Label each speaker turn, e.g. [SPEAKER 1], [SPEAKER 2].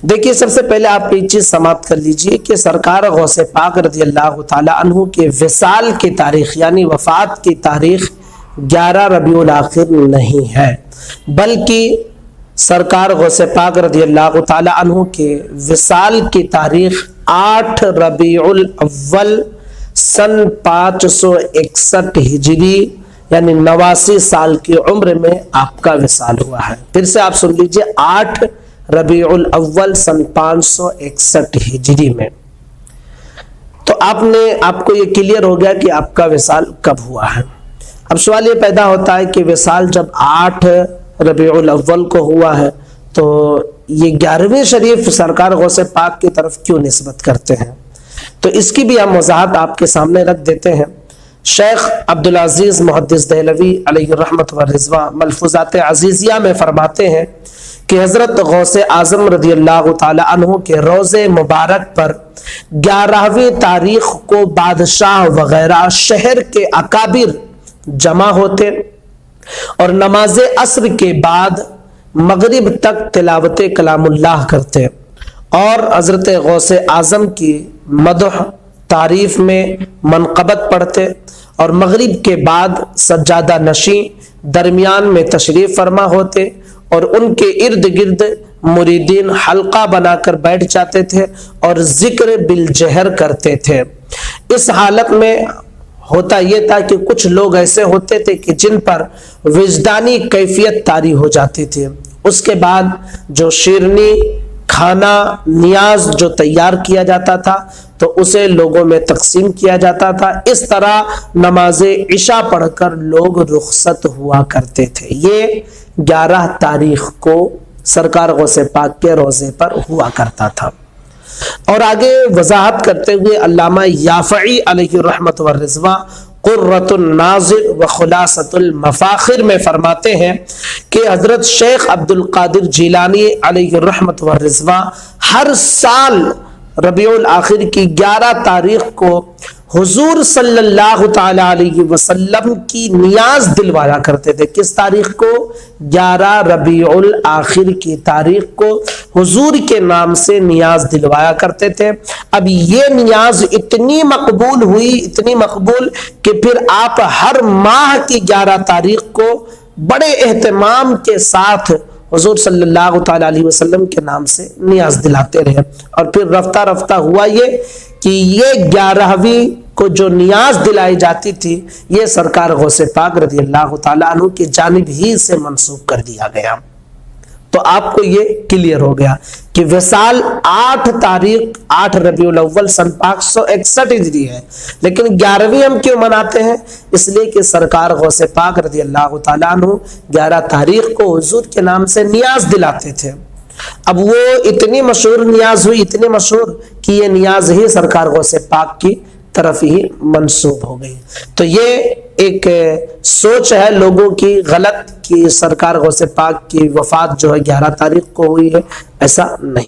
[SPEAKER 1] دیکھیے سب سے پہلے آپ ایک چیز سماعت کر لیجئے کہ سرکار غوث پاک رضی اللہ تعالی عنہ کے وصال کی تاریخ یعنی وفات کی تاریخ 11 ربیع الاخر نہیں ہے، بلکہ سرکار غوث پاک رضی اللہ تعالی عنہ کے وصال کی تاریخ 8 ربیع الاول سن 561 ہجری یعنی 89 سال کی عمر میں آپ کا وصال ہوا ہے۔ پھر سے آپ سن لیجئے، 8 ربیع الاول سن 561 ہجری میں۔ تو آپ کو یہ کلیئر ہو گیا کہ آپ کا وصال کب ہوا ہے۔ اب سوال یہ پیدا ہوتا ہے کہ وصال جب 8 ربیع الاول کو ہوا ہے تو یہ 11ویں شریف سرکار غوث پاک کی طرف کیوں نسبت کرتے ہیں؟ تو اس کی بھی ہم وضاحت آپ کے سامنے رکھ دیتے ہیں۔ شیخ عبدالعزیز محدث دہلوی علیہ الرحمت والرضوان ملفوظات عزیزیہ میں فرماتے ہیں کہ حضرت غوث اعظم رضی اللہ تعالی عنہ کے روضے مبارک پر 11ویں تاریخ کو بادشاہ وغیرہ شہر کے اکابر جمع ہوتے اور نماز عصر کے بعد مغرب تک تلاوت کلام اللہ کرتے اور حضرت غوث اعظم کی مدح تعریف میں منقبت پڑھتے اور مغرب کے بعد سجادہ نشیں درمیان میں تشریف فرما ہوتے اور ان کے ارد گرد مریدین حلقہ بنا کر بیٹھ جاتے تھے اور ذکر بالجہر کرتے تھے۔ اس حالت میں ہوتا یہ تھا کہ کچھ لوگ ایسے ہوتے تھے کہ جن پر وجدانی کیفیت طاری ہو جاتی تھی، اس کے بعد جو شیرنی کھانا نیاز جو تیار کیا جاتا تھا تو اسے لوگوں میں تقسیم کیا جاتا تھا۔ اس طرح نماز عشاء پڑھ کر لوگ رخصت ہوا کرتے تھے۔ یہ 11 تاریخ کو سرکار غوث پاک کے روزے پر ہوا کرتا تھا۔ اور آگے وضاحت کرتے ہوئے علامہ یافعی علیہ الرحمت والرضوان قرۃ الناظر و خلاصۃ المفاخر میں فرماتے ہیں کہ حضرت شیخ عبد القادر جیلانی علیہ الرحمت والرضوان ہر سال ربیع الاخر کی 11 تاریخ کو حضور صلی اللہ تعالی علیہ وسلم کی نیاز دلوایا کرتے تھے۔ کس تاریخ کو؟ 11 ربیع الاخر کی تاریخ کو حضور کے نام سے نیاز دلوایا کرتے تھے۔ اب یہ نیاز اتنی مقبول ہوئی، اتنی مقبول کہ پھر آپ ہر ماہ کی 11 تاریخ کو بڑے اہتمام کے ساتھ حضور صلی اللہ تعالی علیہ وسلم کے نام سے نیاز دلاتے رہے۔ اور پھر رفتہ رفتہ ہوا یہ کہ یہ 11ویں کو جو نیاز دلائی جاتی تھی یہ سرکار غوث پاک رضی اللہ تعالی عنہ کی جانب ہی سے منسوخ کر دیا گیا۔ تو آپ کو یہ کلیئر ہو گیا کہ وصال 8 ربیع الاول سن 561 ہجری ہے، لیکن 11ویں ہم کیوں مناتے ہیں؟ اس لیے کہ سرکار غوث پاک رضی اللہ تعالی عنہ 11 تاریخ کو حضور کے نام سے نیاز دلاتے تھے۔ اب وہ اتنی مشہور نیاز ہوئی، اتنی مشہور کہ یہ نیاز ہی سرکار غوث پاک کی طرف ہی منسوب ہو گئی۔ تو یہ ایک سوچ ہے لوگوں کی غلط کہ سرکار غوث پاک کی وفات جو ہے 11 تاریخ کو ہوئی ہے، ایسا نہیں۔